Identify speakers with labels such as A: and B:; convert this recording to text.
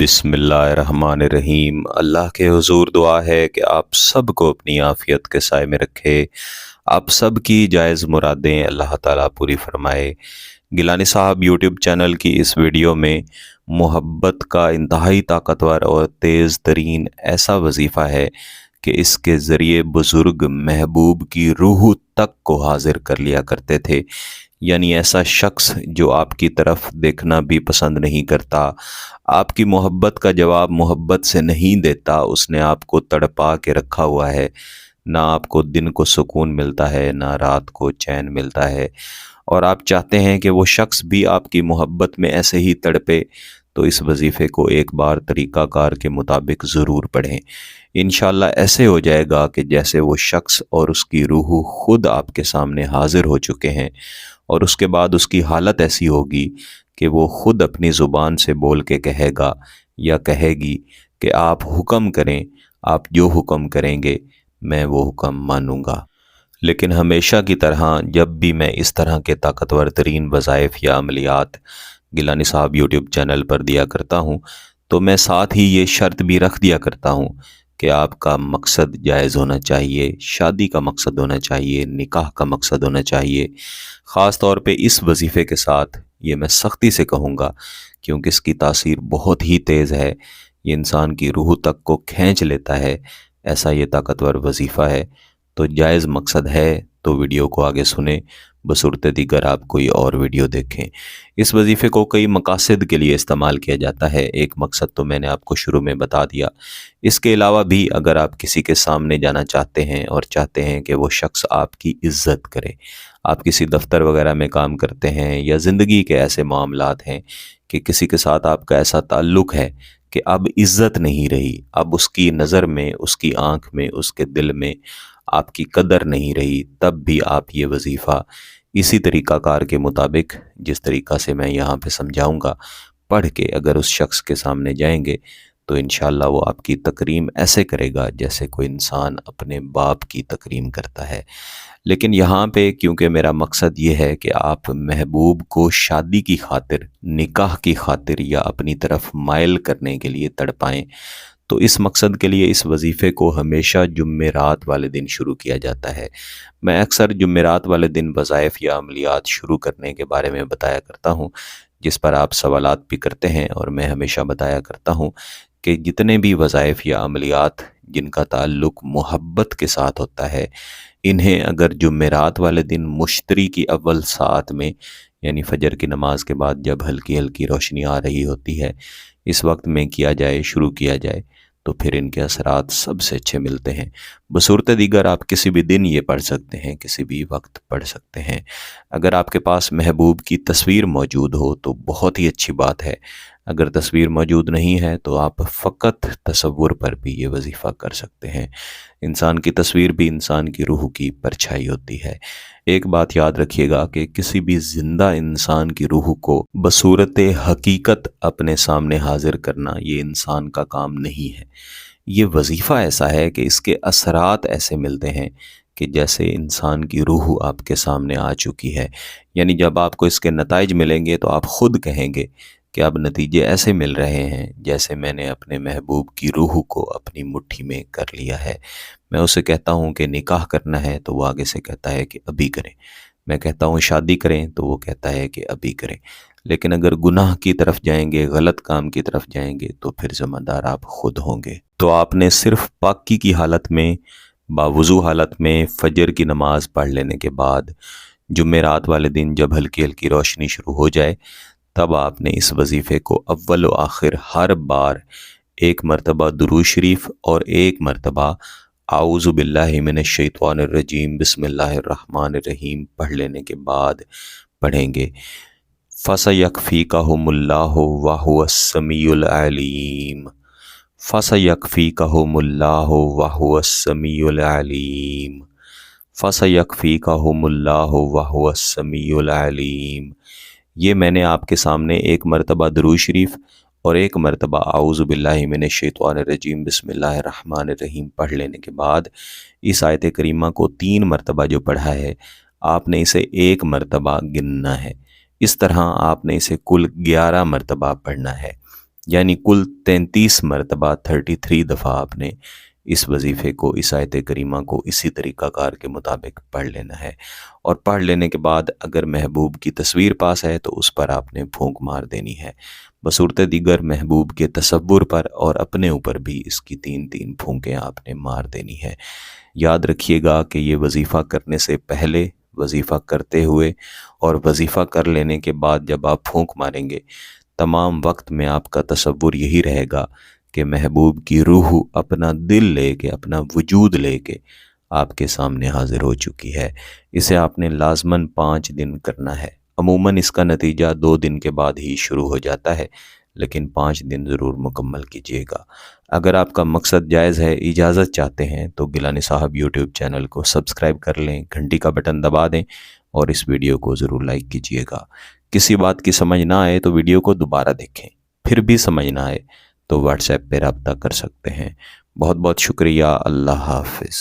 A: बिस्मिल्लाहिर्रहमानिर्रहीम। अल्लाह के हुजूर दुआ है कि आप सब को अपनी आफ़ियत के साए में रखे। आप सब की जायज़ मुरादें अल्लाह ताला पूरी फरमाए। गिलानी साहब यूट्यूब चैनल की इस वीडियो में मोहब्बत का इंतहाई ताकतवर और तेज़ तरीन ऐसा वजीफ़ा है कि इसके ज़रिए बुज़ुर्ग महबूब की रूह तक को हाजिर कर लिया करते थे। यानी ऐसा शख्स जो आपकी तरफ देखना भी पसंद नहीं करता, आपकी मोहब्बत का जवाब मोहब्बत से नहीं देता, उसने आपको तड़पा के रखा हुआ है। ना आपको दिन को सुकून मिलता है, ना रात को चैन मिलता है, और आप चाहते हैं कि वो शख्स भी आपकी मोहब्बत में ऐसे ही तड़पे। तो इस वजीफ़े को एक बार तरीक़ाकार के मुताबिक ज़रूर पढ़ें। इंशाअल्लाह ऐसे हो जाएगा कि जैसे वो शख्स और उसकी रूह खुद आपके सामने हाजिर हो चुके हैं, और उसके बाद उसकी हालत ऐसी होगी कि वो खुद अपनी ज़ुबान से बोल के कहेगा या कहेगी कि आप हुक्म करें, आप जो हुक्म करेंगे मैं वो हुक्म मानूंगा। लेकिन हमेशा की तरह जब भी मैं इस तरह के ताकतवर तरीन वज़ाइफ़ या अमलियात गिलानी साहब यूट्यूब चैनल पर दिया करता हूँ, तो मैं साथ ही ये शर्त भी रख दिया करता हूँ कि आपका मकसद जायज़ होना चाहिए, शादी का मकसद होना चाहिए, निकाह का मकसद होना चाहिए। ख़ास तौर पे इस वजीफ़े के साथ ये मैं सख्ती से कहूँगा, क्योंकि इसकी तासीर बहुत ही तेज़ है। ये इंसान की रूह तक को खींच लेता है, ऐसा ये ताकतवर वजीफ़ा है। तो जायज़ मकसद है तो वीडियो को आगे सुने, बसूरत दीगर आप कोई और वीडियो देखें। इस वजीफ़े को कई मकासद के लिए इस्तेमाल किया जाता है। एक मकसद तो मैंने आपको शुरू में बता दिया। इसके अलावा भी अगर आप किसी के सामने जाना चाहते हैं और चाहते हैं कि वो शख्स आपकी इज़्ज़त करे, आप किसी दफ्तर वगैरह में काम करते हैं या ज़िंदगी के ऐसे मामलात हैं कि किसी के साथ आपका ऐसा ताल्लुक़ है कि अब इज़्ज़त नहीं रही, अब उसकी नज़र में, उसकी आँख में, उसके दिल में आपकी कदर नहीं रही, तब भी आप ये वजीफ़ा इसी तरीक़ाकार के मुताबिक, जिस तरीक़ा से मैं यहाँ पे समझाऊँगा, पढ़ के अगर उस शख्स के सामने जाएंगे तो इंशाअल्लाह वो आपकी तकरीम ऐसे करेगा जैसे कोई इंसान अपने बाप की तकरीम करता है। लेकिन यहाँ पे क्योंकि मेरा मकसद ये है कि आप महबूब को शादी की खातिर, निकाह की खातिर या अपनी तरफ माइल करने के लिए तड़पाएं, तो इस मकसद के लिए इस वजीफ़े को हमेशा जुम्मेरात वाले दिन शुरू किया जाता है। मैं अक्सर जुम्मेरात वाले दिन वज़ाइफ़ या अमलियात शुरू करने के बारे में बताया करता हूँ, जिस पर आप सवालात भी करते हैं, और मैं हमेशा बताया करता हूँ कि जितने भी वज़ाइफ़ या अमलियात जिनका ताल्लुक़ मोहब्बत के साथ होता है, इन्हें अगर जुम्मेरात वाले दिन मुश्तरी की अव्वल सात में, यानी फ़जर की नमाज के बाद जब हल्की हल्की रोशनी आ रही होती है, इस वक्त में किया जाए, शुरू किया जाए, तो फिर इनके असरात सबसे अच्छे मिलते हैं। बसूरत दीगर आप किसी भी दिन ये पढ़ सकते हैं, किसी भी वक्त पढ़ सकते हैं। अगर आपके पास महबूब की तस्वीर मौजूद हो तो बहुत ही अच्छी बात है। अगर तस्वीर मौजूद नहीं है तो आप फ़कत तसव्वुर पर भी ये वजीफ़ा कर सकते हैं। इंसान की तस्वीर भी इंसान की रूह की परछाई होती है। एक बात याद रखिएगा कि किसी भी ज़िंदा इंसान की रूह को बसूरत हकीकत अपने सामने हाजिर करना ये इंसान का काम नहीं है। ये वजीफ़ा ऐसा है कि इसके असरात ऐसे मिलते हैं कि जैसे इंसान की रूह आपके सामने आ चुकी है। यानी जब आपको इसके नताइज मिलेंगे तो आप ख़ुद कहेंगे कि अब नतीजे ऐसे मिल रहे हैं जैसे मैंने अपने महबूब की रूह को अपनी मुट्ठी में कर लिया है। मैं उसे कहता हूँ कि निकाह करना है तो वो आगे से कहता है कि अभी करें। मैं कहता हूँ शादी करें तो वो कहता है कि अभी करें। लेकिन अगर गुनाह की तरफ जाएंगे, गलत काम की तरफ जाएंगे, तो फिर ज़िम्मेदार आप खुद होंगे। तो आपने सिर्फ पाकी की हालत में, बावुज़ू हालत में फ़जर की नमाज़ पढ़ लेने के बाद जुमेरात वाले दिन जब हल्की हल्की रोशनी शुरू हो जाए, तब आपने इस वजीफ़े को अव्वल व आखिर हर बार एक मरतबा दुरूद शरीफ और एक मरतबा आऊज़ु बिल्लाहि मिनश शैतानिर रजीम बिस्मिल्लाहिर्रहमानिर्रहीम पढ़ लेने के बाद पढ़ेंगे। फसयकफ़ीकहुमुल्लाहु व हुवस समीउल अलीम, फसयकफ़ीकहुमुल्लाहु व हुवस समीउल अलीम, फसयकफ़ीकहुमुल्लाहु व हुवस समीउल अलीम। ये मैंने आपके सामने एक मरतबा दुरूद शरीफ और एक मरतबा आऊज़ु बिल्लाहि मिनश शैतानिर रजीम बिस्मिल्लाहिर्रहमानिर्रहीम पढ़ लेने के बाद इस आयत करीमा को 3 मरतबा जो पढ़ा है, आपने इसे एक मरतबा गिनना है। इस तरह आपने इसे कुल 11 मरतबा पढ़ना है। یعنی کل 33 مرتبہ 33 دفعہ آپ نے اس وظیفے کو، اس آیت کریمہ کو اسی طریقہ کار کے مطابق پڑھ لینا ہے، اور پڑھ لینے کے بعد اگر محبوب کی تصویر پاس ہے تو اس پر آپ نے پھونک مار دینی ہے، بصورت دیگر محبوب کے تصور پر اور اپنے اوپر بھی اس کی 3 پھونکیں آپ نے مار دینی ہے۔ یاد رکھیے گا کہ یہ وظیفہ کرنے سے پہلے، وظیفہ کرتے ہوئے اور وظیفہ کر لینے کے بعد جب آپ پھونک ماریں گے، تمام وقت میں آپ کا تصور یہی رہے گا کہ محبوب کی روح اپنا دل لے کے، اپنا وجود لے کے آپ کے سامنے حاضر ہو چکی ہے۔ اسے آپ نے لازماً 5 دن کرنا ہے۔ عموماً اس کا نتیجہ 2 دن کے بعد ہی شروع ہو جاتا ہے، لیکن 5 دن ضرور مکمل کیجیے گا۔ اگر آپ کا مقصد جائز ہے، اجازت چاہتے ہیں، تو گیلانی صاحب یوٹیوب چینل کو سبسکرائب کر لیں، گھنٹی کا بٹن دبا دیں اور اس ویڈیو کو ضرور لائک کیجیے گا۔ کسی بات کی سمجھ نہ آئے تو ویڈیو کو دوبارہ دیکھیں، پھر بھی سمجھ نہ آئے تو واٹس ایپ پہ رابطہ کر سکتے ہیں۔ بہت بہت شکریہ۔ اللہ حافظ۔